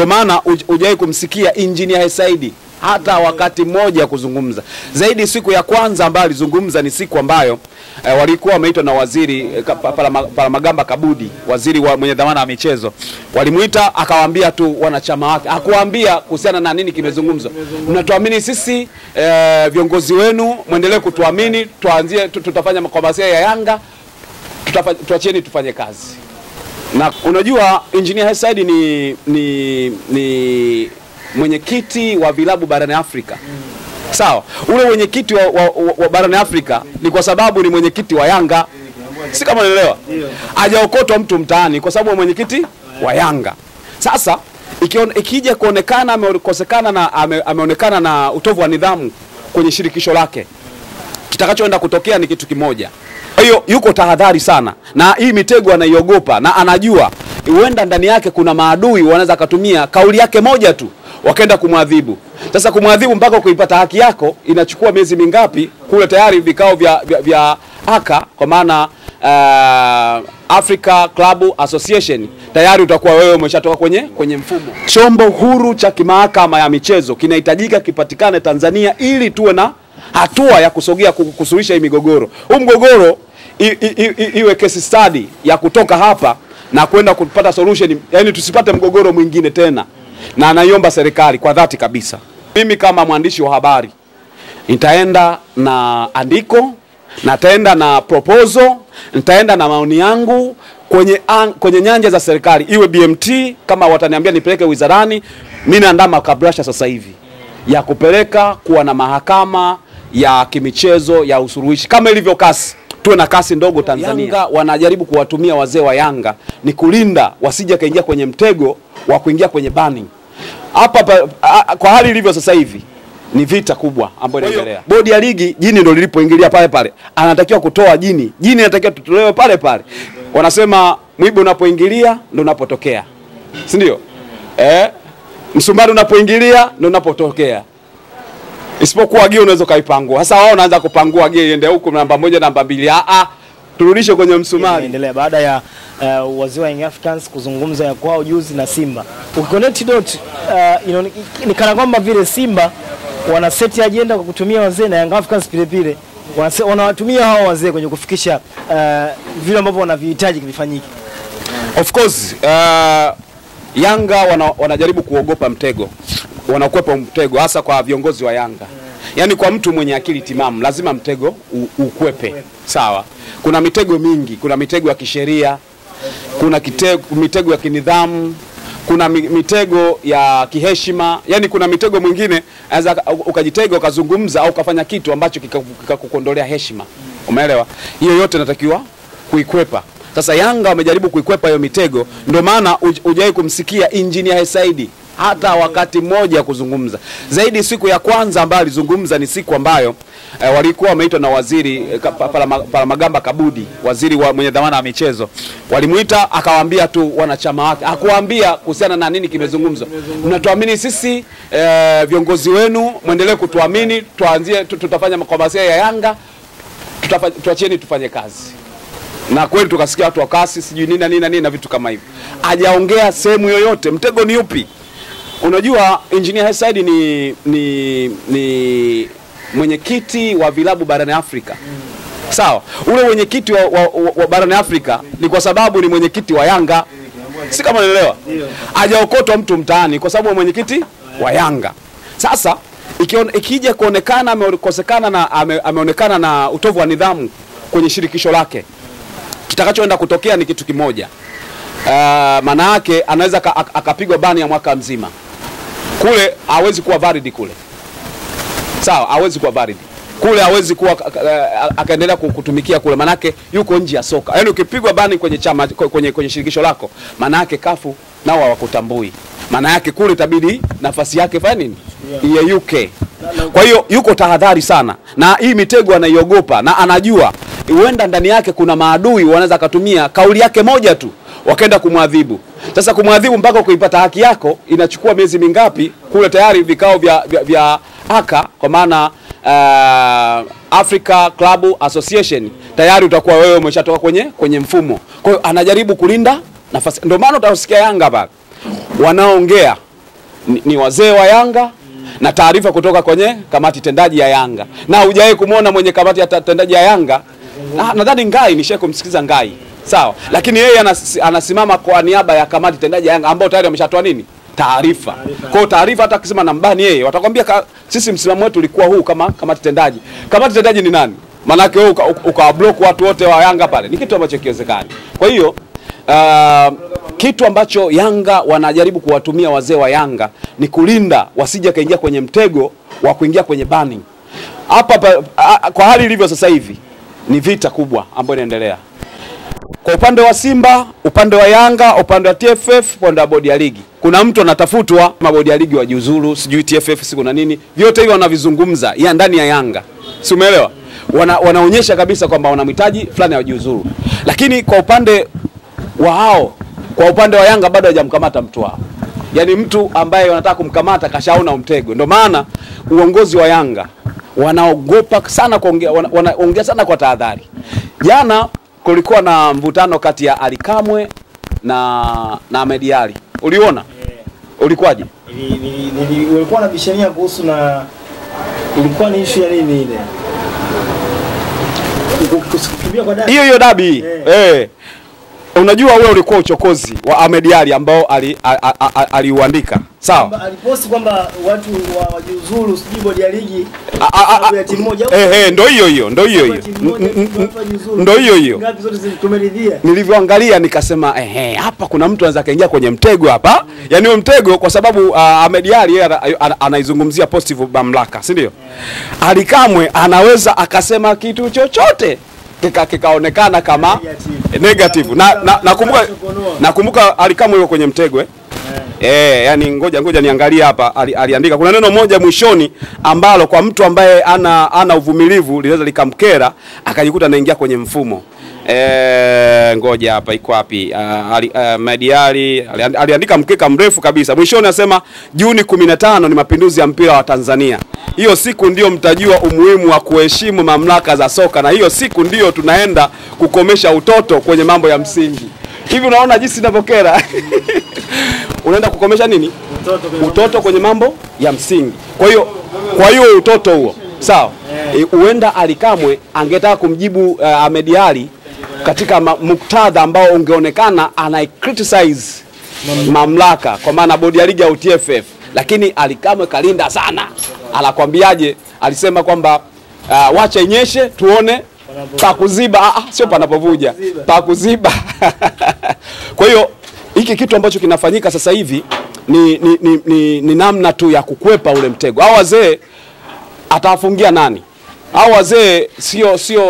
Ndio maana hujai kumsikia Engineer Saidi hata wakati mmoja kuzungumza. Zaidi siku ya kwanza ambayo alizungumza ni siku ambayo walikuwa wameitwa na waziri Palamagamba Kabudi, waziri mwenye dhamana ya michezo. Walimuita akawaambia tu wanachama wake, hakuambia kuhusiana na nini kimezungumzwa. Mnatuamini sisi viongozi wenu, muendelee kutuamini, tuanzie tutafanya makomasi ya Yanga, tuachieni tufanye kazi. Na unajua Engineer Saidi ni mwenyekiti wa vilabu barani Afrika. Sawa, ule mwenyekiti wa barani Afrika ni kwa sababu ni mwenyekiti wa Yanga. Si kama unaelewa? Hajaokotwa mtu mtaani kwa sababu mwenyekiti wa Yanga. Sasa ikija kuonekana ameonekana na utovu wa nidhamu kwenye shirikisho lake, kitakachoenda kutokea ni kitu kimoja. Kwa hiyo yuko tahadhari sana, na hii mitego anaiogopa, na anajua huenda ndani yake kuna maadui wanaweza kutumia kauli yake moja tu wakaenda kumwadhibu. Sasa kumwadhibu mpaka kuipata haki yako inachukua miezi mingapi? Kule tayari vikao vya ACA, kwa maana Africa Club Association, tayari utakuwa wewe umeshatoka kwenye mfumo. Chombo huru cha kimahakama ya michezo kinahitajika kipatikane Tanzania ili tuwe na hatua ya kusogea kusuluhisha hii migogoro. Huu mgogoro iwe case study ya kutoka hapa na kwenda kupata solution, yani tusipate mgogoro mwingine tena. Na anaiomba serikali kwa dhati kabisa. Mimi kama mwandishi wa habari nitaenda na andiko, nitaenda na proposal, nitaenda na maoni yangu kwenye nyanja za serikali, iwe BMT kama wataniambia nipeleke wizarani. Mimi naandaa makabrasha sasa hivi ya kupeleka kuwa na mahakama ya kimichezo ya usuluhishi kama ilivyo kasi. Tuwe na kasi ndogo Tanzania. Yanga wanajaribu kuwatumia wazee wa Yanga ni kulinda wasije kaingia kwenye mtego wa kuingia kwenye banning. Hapa kwa hali ilivyo sasa hivi ni vita kubwa ambayo inaendelea. Bodi ya ligi jini ndio lilipoingilia pale. Anatakiwa kutoa jini. Jini anatakiwa tutolewe pale. Wanasema mwiba unapoingilia ndio unapotokea. Si ndio? Msumari unapoingilia ndio unapotokea. Isipokuwa geo unaweza kaipangua. Sasa wao wanaanza kupangua geo iende huko namba 1 namba 2. Turudishe kwenye msumari. Endelea baada ya wazee wa Young Africans kuzungumza ya kwao juzi na Simba. Ukiconnect dot ni kana kwamba vile Simba wana set agenda kwa kutumia wazee na Young Africans pile wanawatumia hao wazee kwenye kufikisha vile ambavyo wanavihitaji kivifanyike. Of course Yanga wanajaribu kuogopa mtego. Wanakwepa mtego hasa kwa viongozi wa Yanga. Yaani kwa mtu mwenye akili timamu lazima mtego ukwepe. Sawa. Kuna mitego mingi, kuna mitego ya kisheria, kuna mitego ya kinidhamu, kuna mitego ya kiheshima. Yaani kuna mitego mwingine anaweza ukajitega ukazungumza au ukafanya kitu ambacho kikakukondolea heshima. Umeelewa? Hiyo yote inatakiwa kuikwepa. Sasa Yanga wamejaribu kuikwepa hiyo mitego, ndio maana hujai kumsikia Engineer Saidi hata wakati mmoja kuzungumza. Zaidi siku ya kwanza ambayo alizungumza ni siku ambayo walikuwa wameitwa na waziri Palamagamba Kabudi, waziri mwenye dhamana ya michezo. Walimuita akawaambia tu wanachama wake, hakuambia kuhusiana na nini kimezungumzwa. Mnatuamini sisi viongozi wenu, muendelee kutuamini, tuanzie tutafanya makomasi ya Yanga, tuachieni tufanye kazi. Na kweli tukasikia watu wakasi sijui nini na vitu kama hivyo. Hajaongea sehemu yoyote mtego ni upi. Unajua Engineer Saidi ni mwenyekiti wa vilabu barani Afrika. Sawa, ule mwenyekiti wa barani Afrika ni kwa sababu ni mwenyekiti wa Yanga. Si kama unaelewa? Hajaokotwa mtu mtaani kwa sababu mwenyekiti wa Yanga. Sasa ikija kuonekana ameonekana na utovu wa nidhamu kwenye shirikisho lake, kitakachoenda kutokea ni kitu kimoja. Maana yake anaweza akapigwa bani ya mwaka mzima. Kule hawezi kuwa valid kule. Sawa, hawezi kuwa valid. Kule hawezi kuwa akaendelea kutumikia kule, maana yake yuko nje ya soka. Yaani ukipigwa bani kwenye chama kwenye shirikisho lako, maana yake kafu nao hawakutambui. Maana yake kule itabidi nafasi yake fanya nini? Iyeyuke. Kwa hiyo yuko tahadhari sana, na hii mitego anaiogopa, na anajua huenda ndani yake kuna maadui wanaweza kutumia kauli yake moja tu wakaenda kumwadhibu. Sasa kumwadhibu mpaka kuipata haki yako inachukua miezi mingapi? Kule tayari vikao vya ACA, kwa maana Africa Club Association, tayari utakuwa wewe umeshatoka kwenye mfumo. Kwa hiyo anajaribu kulinda nafasi. Ndio maana utasikia Yanga pale wanaongea ni wazee wa Yanga na taarifa kutoka kwenye kamati tendaji ya Yanga. Na hujawahi kumuona mwenye kamati ya tendaji ya Yanga? Nadhani Ngai, nishaye kumsikiza Ngai. Sawa. Lakini yeye anasimama kwa niaba ya kamati tendaji ya Yanga ambao tayari wameshatoa nini? Taarifa. Kwa taarifa hata akisema nambani yeye watakwambia sisi msimamo wetu ulikuwa huu kama kamati tendaji. Kamati tendaji ni nani? Maana yake wewe ukawablock watu wote wa Yanga pale. Ni kitu ambacho kiwezekani. Kwa hiyo kitu ambacho Yanga wanajaribu kuwatumia wazee wa Yanga ni kulinda wasije kaingia kwenye mtego wa kuingia kwenye banning. Hapa kwa hali ilivyo sasa hivi ni vita kubwa ambayo inaendelea. Kwa upande wa Simba, upande wa Yanga, upande wa TFF, upande wa bodi ya ligi. Kuna mtu anatafutwa mabodi ya ligi wajiuzuru, sijui TFF siku na nini. Vyote hivyo wanavizungumza ya ndani ya Yanga. Si umeelewa? Wanaonyesha kabisa kwamba wanamhitaji fulani wajiuzuru. Lakini kwa upande wa hao, kwa upande wa Yanga bado hajamkamata mtu wao. Yaani mtu ambaye wanataka kumkamata kashaona mtego. Ndio maana uongozi wa Yanga wanaogopa sana kuongea, wanaongea sana kwa tahadhari. Jana kulikuwa na mvutano kati ya Ali Kamwe na Ahmed Ally. Uliona? Ulikuwaje? Walikuwa wanabishania kuhusu na ilikuwa ni issue ya nini ile? Kukimbia kwa dabi. Hiyo dabi. Unajua ule ulikuwa uchokozi wa Ahmed Ally ambao aliuandika. Sawa? Aliposti kwamba watu wajiuzuru sijui bodi ya ligi ya timu moja. Ndio hiyo. Ndio hiyo. Ngapi zote tumeridhia. Nilivyoangalia nikasema hapa kuna mtu anaweza kaingia kwenye mtego hapa. Yaani huo mtego kwa sababu Ahmed Ally anaizungumzia positive mamlaka, si ndio? Ali Kamwe anaweza akasema kitu chochote kikaonekana kama negative. Nakumbuka Ali Kamwe yuko kwenye mtego yani ngoja niangalie hapa aliandika kuna neno moja mwishoni ambalo kwa mtu ambaye ana uvumilivu linaweza likamkera akajikuta anaingia kwenye mfumo. Ngoja hapa iko wapi? Ahmed Ally aliandika mkeka mrefu kabisa. Mwishoni anasema Juni 15 ni mapinduzi ya mpira wa Tanzania. Hiyo siku ndio mtajua umuhimu wa kuheshimu mamlaka za soka, na hiyo siku ndio tunaenda kukomesha utoto kwenye mambo ya msingi. Hivi unaona jinsi inavyokera? Unaenda kukomesha nini? Utoto kwenye mambo ya msingi. Kwa hiyo utoto huo, sawa? Huenda Ali Kamwe angetaka kumjibu Ahmed Ally katika muktadha ambao ungeonekana ana criticize mamlaka kwa maana bodi ya ligi ya TFF, lakini Ali Kamwe kalinda sana. Anakwambiaje? Alisema kwamba wacha inyeshe tuone pa kuziba, sio panapovuja, pa kuziba. Kwa hiyo hiki kitu ambacho kinafanyika sasa hivi ni namna tu ya kukwepa ule mtego. Hao wazee atawafungia nani? Hao wazee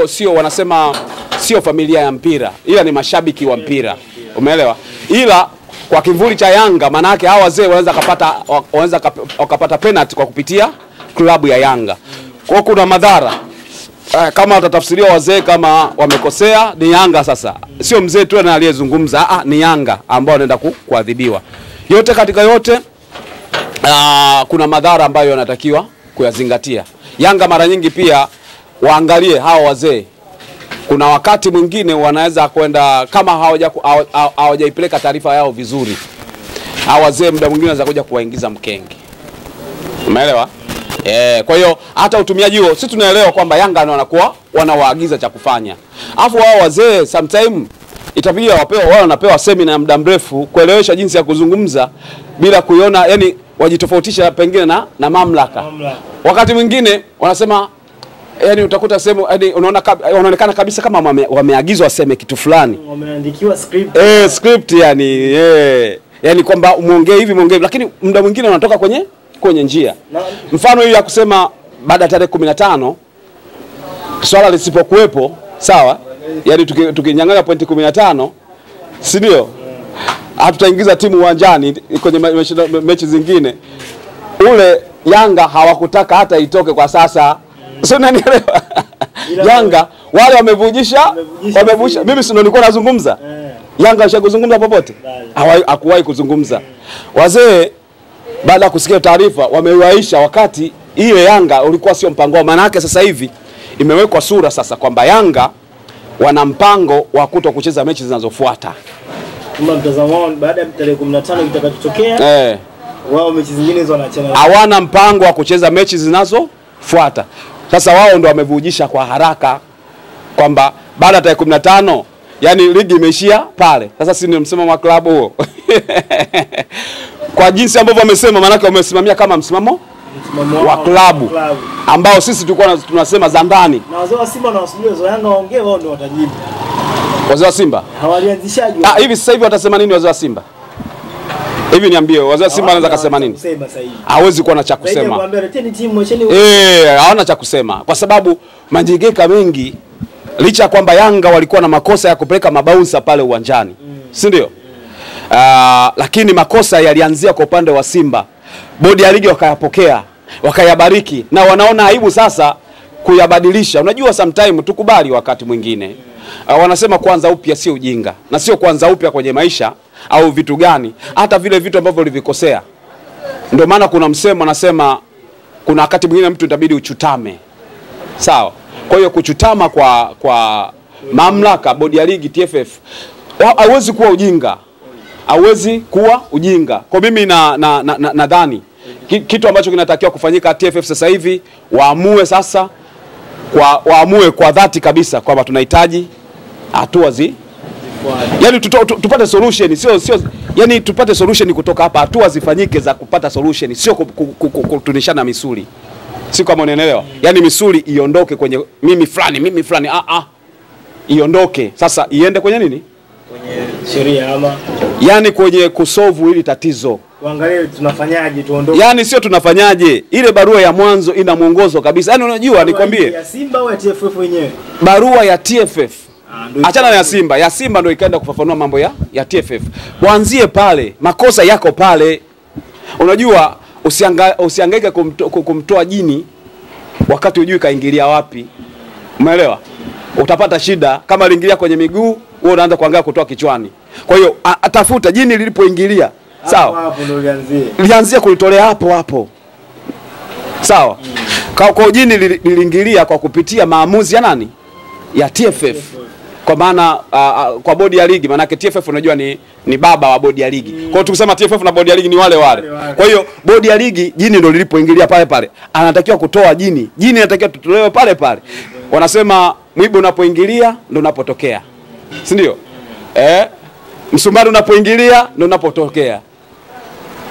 sio wanasema sio familia ya mpira, ila ni mashabiki wa mpira. Umeelewa? Ila kwa kivuli cha Yanga maana yake hao wazee wanaweza wakapata penalty kwa kupitia klabu ya Yanga. Kwa kuna madhara. Kama watatafsiriwa wazee kama wamekosea ni Yanga sasa. Sio mzee tu aliyezungumza, ni Yanga ambao wanaenda kuadhibiwa. Yote katika yote kuna madhara ambayo yanatakiwa kuyazingatia. Yanga mara nyingi pia waangalie hao wazee. Kuna wakati mwingine wanaweza kwenda kama hawajaipeleka taarifa yao vizuri. Hao wazee muda mwingine wanaweza kuja kuwaingiza mkenge. Umeelewa? Kwa hiyo hata utumiaji huo sisi tunaelewa kwamba Yanga wanakuwa wanawaagiza cha kufanya. Alafu wao wazee sometime itabidi wanapewa semina ya muda mrefu kuelewesha jinsi ya kuzungumza bila kuiona, yani wajitofautisha pengine na mamlaka. Wakati mwingine wanasema yani utakuta sehemu yani unaonekana kabisa kama wameagizwa waseme kitu fulani. Wameandikiwa script. Script yani yani kwamba muongee hivi lakini muda mwingine unatoka kwenye njia. Mfano hiyo ya kusema baada ya tarehe 15 swala lisipokuwepo, sawa? Yani tukinyang'anya pointi 15, si ndio? Hatutaingiza timu uwanjani kwenye mechi zingine. Ule Yanga hawakutaka hata itoke kwa sasa. Sio unanielewa? Yanga wale wamevujisha. Mimi sio nilikuwa nazungumza. Yanga ashakuzungumza popote? Hakuwahi kuzungumza. Wazee baada ya kusikia taarifa wamewaisha wakati ile Yanga ulikuwa sio mpango wao. Maana yake sasa hivi imewekwa sura sasa kwamba Yanga wana mpango wa kuto kucheza mechi zinazofuata. Kama mtazamo wao baada ya tarehe 15 kitakachotokea Wao mechi zingine hizo wanachana. Hawana mpango wa kucheza mechi zinazofuata. Sasa wao ndio wamevujisha kwa haraka kwamba baada ya 15 yani ligi imeishia pale. Sasa si ndio msimamo wa klabu huo. Kwa jinsi ambavyo wamesema, maana yake wamesimamia kama msimamo wa klabu ambao sisi tulikuwa tunasema za ndani. Na wazee wa Simba na wazee wa Yanga waongee, wao ndio watajibu. Wazee wa Simba hawalianzishaji. Hivi sasa hivi watasema nini wazee wa Simba? Hivi niambie, wazee wa Simba anaweza kusema nini? Hawezi kuwa na cha kusema. Hawana cha kusema kwa sababu manjigeka mengi, licha kwamba Yanga walikuwa na makosa ya kupeleka mabouncer pale uwanjani. Si ndio? Lakini makosa yalianzia kwa upande wa Simba. Bodi ya ligi wakayapokea, wakayabariki, na wanaona aibu sasa kuyabadilisha. Unajua sometime tukubali wakati mwingine. Wanasema kwanza upya sio ujinga, na sio kwanza upya kwenye maisha au vitu gani, hata vile vitu ambavyo ulivikosea. Ndio maana kuna msemo anasema kuna wakati mwingine mtu itabidi uchutame. Sawa? Kwa hiyo kuchutama kwa mamlaka, bodi ya ligi, TFF, hauwezi kuwa ujinga. Hauwezi kuwa ujinga. Kwa mimi nadhani kitu ambacho kinatakiwa kufanyika TFF sasa hivi, waamue kwa dhati kabisa kwamba tunahitaji hatua yani tupate solution, sio yani tupate solution kutoka hapa, hatua zifanyike za kupata solution, sio kutunishana misuli. Si kama unaelewa? Yani misuli iondoke kwenye mimi fulani iondoke. Sasa iende kwenye nini? Kwenye sheria ama yani kwenye kusolve hili tatizo. Tuangalie tunafanyaje tuondoke. Yani sio tunafanyaje. Ile barua ya mwanzo ina mwongozo kabisa. Yani unajua nikwambie. Ya Simba au ya TFF wenyewe? Barua ya TFF. Achana na ya Simba. Ya Simba ndio ikaenda kufafanua mambo ya TFF. Waanzie pale. Makosa yako pale. Unajua usihangaike kumtoa jini wakati hujui kaingilia wapi. Umeelewa? Utapata shida kama aliingilia kwenye miguu, wewe unaanza kuangalia kutoa kichwani. Kwa hiyo atafuta jini lilipoingilia. Sawa? Hapo ndio lianzie kulitolea hapo. Sawa? Kwa jini liliingilia kwa kupitia maamuzi ya nani? Ya TFF. Kwa maana kwa bodi ya ligi, maana TFF unajua ni baba wa bodi ya ligi. Kwa hiyo tukisema TFF na bodi ya ligi ni wale. Kwa hiyo bodi ya ligi jini ndio lilipoingilia pale. Anatakiwa kutoa jini. Jini anatakiwa tutolewe pale. Wanasema mwiba unapoingilia ndio unapotokea. Si ndio? Msumari unapoingilia ndio unapotokea.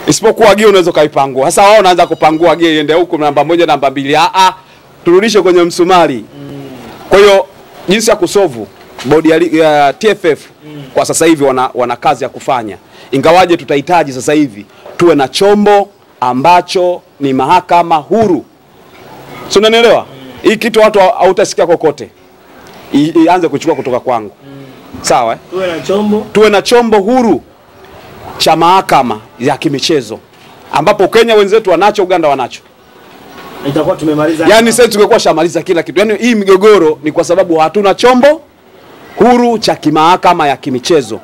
Isipokuwa gia unaweza kaipangua. Sasa wao wanaanza kupangua gia iende huko namba 1 namba 2. Turudishe kwenye msumari. Kwa hiyo jinsi ya kusolve bodi ya TFF kwa sasa hivi wana kazi ya kufanya. Ingawaje tutahitaji sasa hivi tuwe na chombo ambacho ni mahakama huru. Si unanielewa? Hii kitu watu hautasikia kokote. Ianze kuchukua kutoka kwangu. Sawa? Tuwe na chombo huru cha mahakama ya kimichezo ambapo Kenya wenzetu wanacho, Uganda wanacho. Itakuwa tumemaliza. Yani sasa tungekuwa shamaliza kila kitu. Yani hii migogoro ni kwa sababu hatuna chombo huru cha kimahakama ya kimichezo.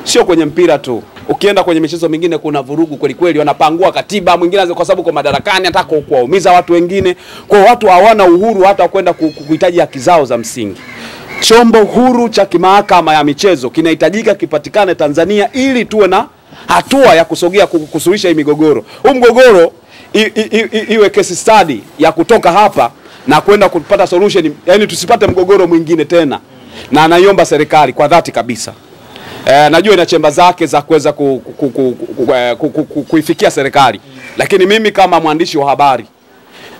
Sio kwenye mpira tu. Ukienda kwenye michezo mingine kuna vurugu kweli kweli, wanapangua katiba, mwingine kwa sababu kwa madarakani anataka kuwaumiza watu wengine. Kwa watu hawana uhuru hata kwenda kuhitaji haki zao za msingi. Chombo huru cha kimahakama ya michezo kinahitajika kipatikane Tanzania ili tuwe na hatua ya kusogea kusuluhisha hii migogoro. Huu mgogoro iwe case study ya kutoka hapa na kwenda kupata solution, yani tusipate mgogoro mwingine tena. Na anaiomba serikali kwa dhati kabisa. Najua ina chemba zake za kuweza kuifikia serikali. Lakini mimi kama mwandishi wa habari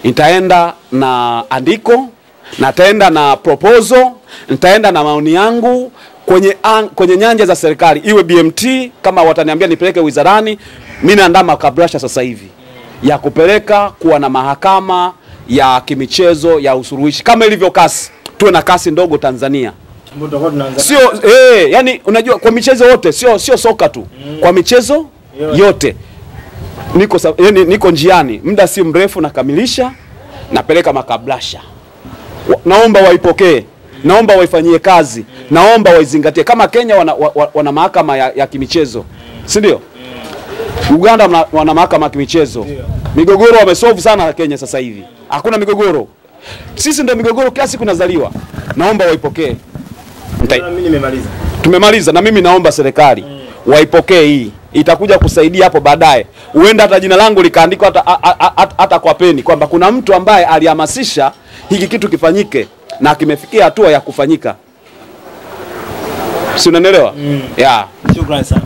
nitaenda na andiko, nitaenda na proposal, nitaenda na maoni yangu kwenye nyanja za serikali. Iwe BMT kama wataniambia nipeleke wizarani, mimi naandaa makabrasha sasa hivi ya kupeleka kuwa na mahakama ya kimichezo ya usuluhishi kama ilivyo kasi. Tuwe na kasi ndogo Tanzania. Sio yani unajua kwa michezo yote, sio soka tu. Kwa michezo yote. Niko njiani, muda si mrefu nakamilisha, napeleka makablasha. Naomba waipokee, naomba waifanyie kazi, naomba waizingatie. Kama Kenya wana mahakama ya kimichezo, si ndio? Uganda wana mahakama ya kimichezo. Migogoro wamesolve sana Kenya sasa hivi. Hakuna migogoro. Sisi ndio migogoro kiasi kunazaliwa. Naomba waipokee. Mimi nimemaliza. Tumemaliza na mimi naomba serikali waipokee hii. itakuja kusaidia hapo baadaye. Huenda hata jina langu likaandikwa hata kwa peni kwamba kuna mtu ambaye alihamasisha hiki kitu kifanyike na kimefikia hatua ya kufanyika. Si unanielewa? Yeah. Shukrani sana.